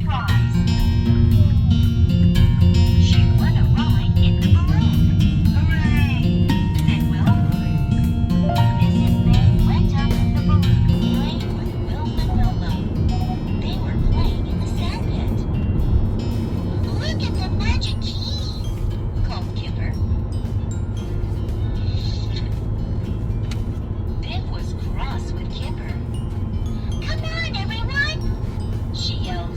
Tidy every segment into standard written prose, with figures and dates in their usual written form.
prize. She won a ride in the balloon. Hooray! Said Will. Mrs. Bear went up in the balloon, playing with Will and Willow. They were playing in the sandpit. Look at the magic key, called Kipper. Viv was cross with Kipper. Come on, everyone, she yelled.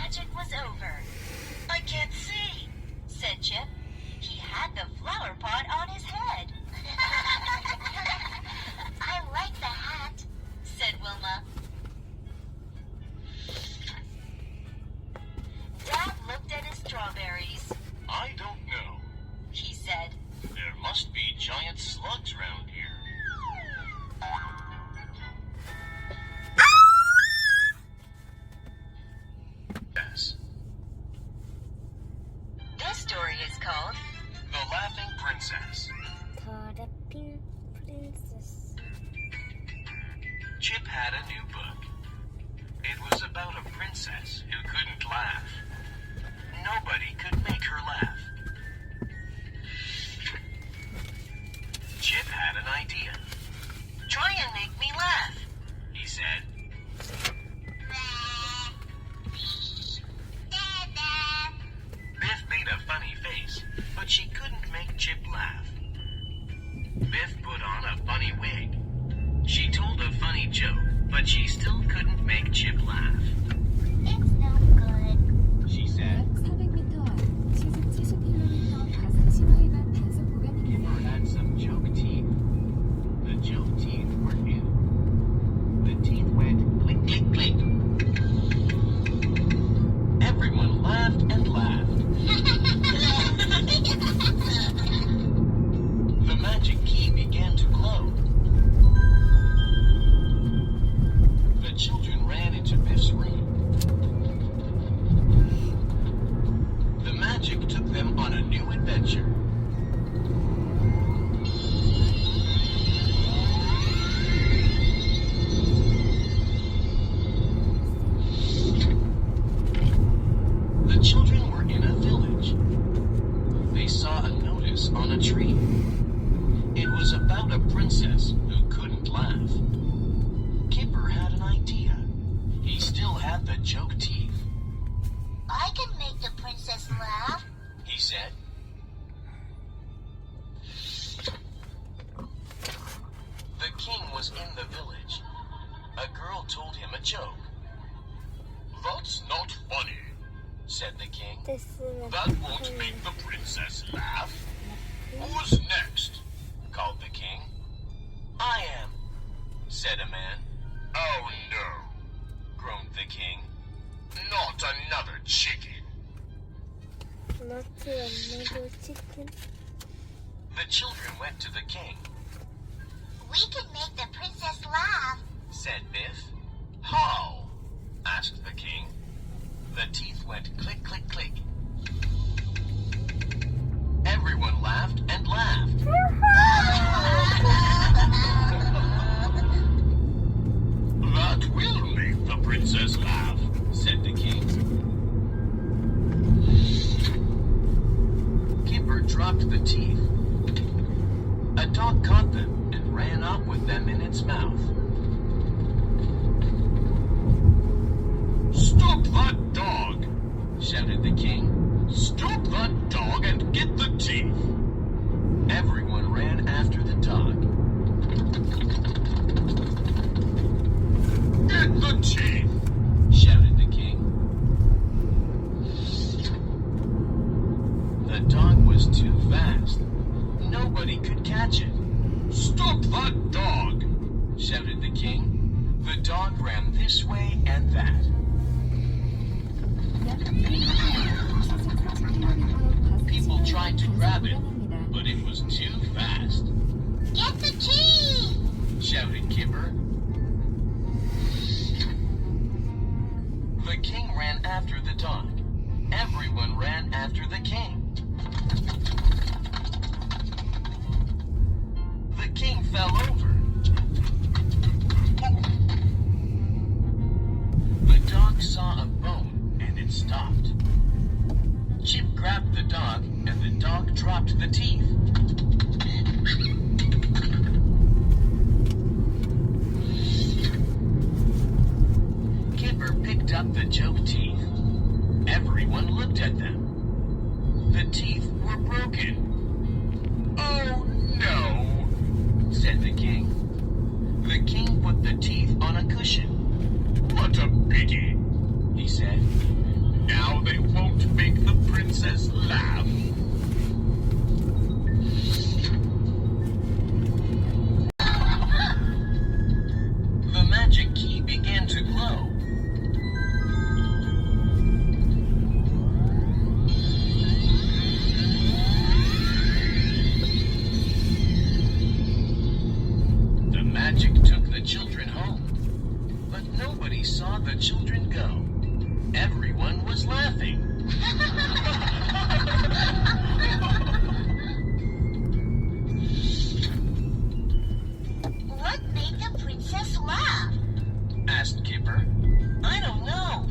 magic was over. I can't see, said Chip. He had the flower pot on his head. I like the hat, said Wilma. Dad looked at his strawberries. I don't know, He said, there must be giant slugs round here. Yes. this story is called The Laughing Princess. 더래핑 프린세스. Chip had a new book. It was about a princess who couldn't laugh. Nobody could make her laugh. Chip had an idea. Try and make me laugh. He said, Biff made a funny face, but she couldn't make Chip laugh. Biff put on a funny wig. She told a funny joke, but she still couldn't make Chip laugh. It's no good. She said, 400m 앞 시속 70km 과속 신호위반 단속 구간입니다. Kipper had some joke teeth. The joke teeth were new. The teeth went click, click, click. Everyone laughed and laughed. The magic key began to glow. The children ran into Biff's room. The magic took them on a new adventure. The children were in a village. They saw a notice on a tree. It was about a princess who couldn't laugh. Kipper had an idea. He still had the joke teeth. I can make the princess laugh. He said. The king was in the village. A girl told him a joke. That's not funny, said the king. 됐으면 That won't make the princess laugh. Who's next? Called the king. I am, said a man. Oh no, groaned the king. Not another chicken. 너트 안나도 치킨. The children went to the king, We can make the princess laugh. said Biff. How? Asked the king. The teeth went click, click, click. Everyone laughed and laughed. That will make the princess laugh, said the king. Kipper dropped the teeth. A dog caught them and ran off with them in its mouth. Stop that dog, shouted the king. Stop that dog and get the teeth. Everyone ran after the dog. Get the teeth, shouted the king. The dog was too fast. Nobody could catch it. Stop that dog, shouted the king. The dog ran this way and that. 약 200m 시속 40km People 과속 tried to 신호위반 grab it, 단속 구간입니다. but it was too fast, Get the key. shouted Kipper. The king ran after the dog. Everyone ran after the king. The king fell over. The dog saw a bone and it stopped. Chip grabbed the dog and the dog dropped the teeth. Kipper picked up the joke teeth. Everyone looked at them. The teeth were broken. Oh no, said the king. The king put the teeth on a cushion. What a pity, he said. they won't make the princess laugh. The magic key began to glow. The magic took the children home, but nobody saw the children go. Everyone was laughing. What made the princess laugh? Asked Kipper. I don't know,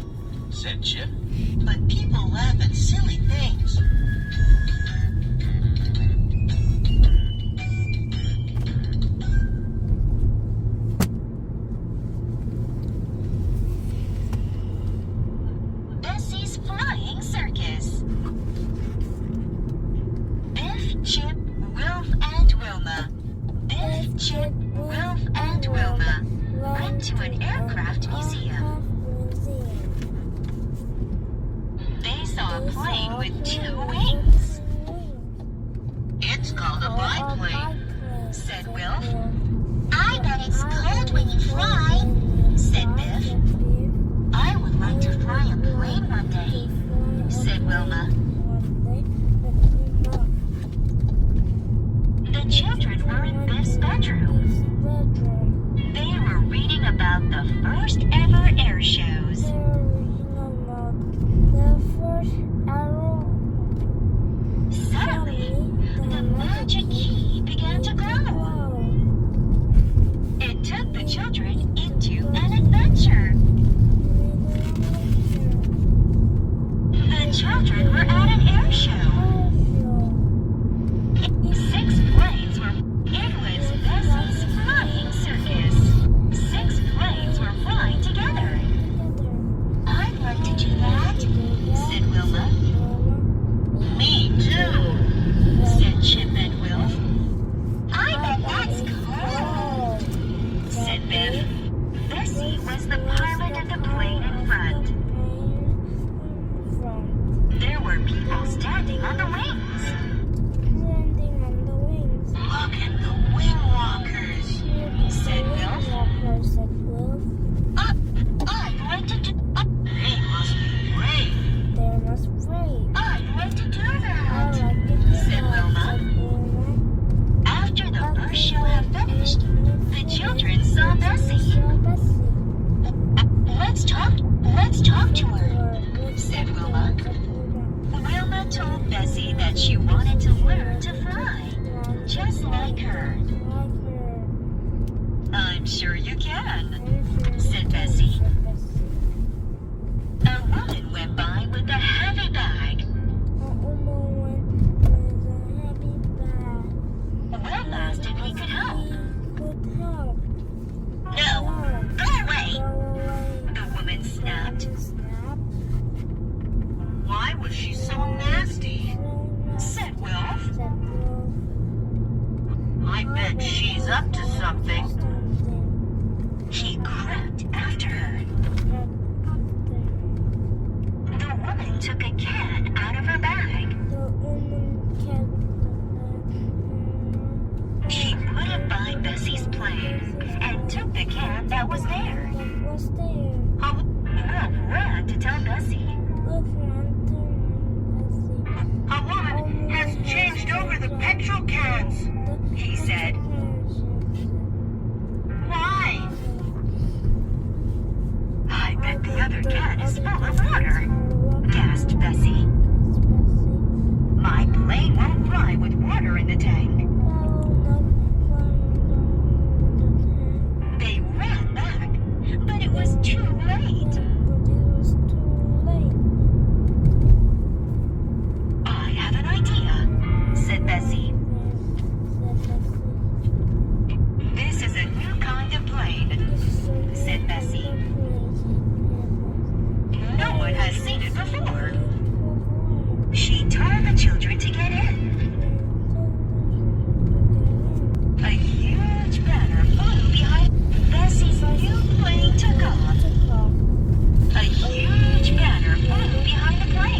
Said Chip. but people laugh at silly things. Bessie's Flying Circus. Biff, Chip, Wilf, and Wilma. Biff, Chip, Wilf, and Wilma went to an aircraft museum. They saw a plane with 2 wings, It's called a biplane. said Wilf. I bet it's cold when you fly, said Biff. I would like to fly a plane one day, said Wilma. The children were in Biff's bedroom. They were reading about the first ever air shows. Suddenly, the magic key began to glow. It took the children into an adventure. The children were at an air show. 6 planes were. It was Bessie's Flying Circus. 6 planes were flying together. I'd like to do that, said Wilma. Me too. Said Chip and Wilf. I bet that's cool, said Biff. Bessie was the pilot of the plane in front. There were people standing on the wings. Look at the wing walkers. Said Wilf. I'd like to do. They must be brave. I'd like to do that, said Wilma. After the first show had finished, the children saw Bessie. Let's talk to her, said Wilma. Wilma told Bessie that she wanted to learn to fly, just like her. I'm sure you can, said Bessie. A woman went by with a heavy bag. Will asked if he could help. No, go away, the woman snapped. Why was she so nasty? Said Wilf. I bet she's up to something. He crept after her. The woman took a cat out of her bag. She put it by Bessie's plane and took the cat that was there. Wilf ran to tell Bessie. A woman has changed over the petrol cans. He said. Why? I bet the other cat is full of water, gasped Bessie. My plane won't fly with water in the tank. They ran back, but it was too late. I have an idea, said Bessie. This is a new kind of plane, said Bessie. No one has seen it before. She told the children to get in. A huge banner flew behind. Bessie's new plane took off. A huge banner flew behind the plane.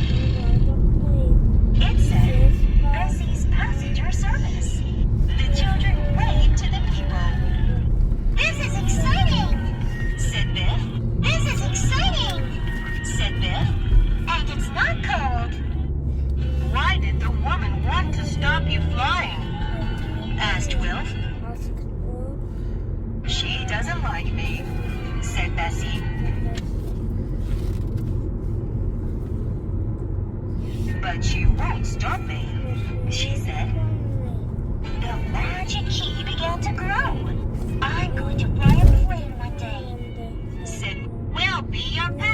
But you won't stop me, she said. The magic key began to grow. I'm going to fly a plane one day, said, we'll be your pets.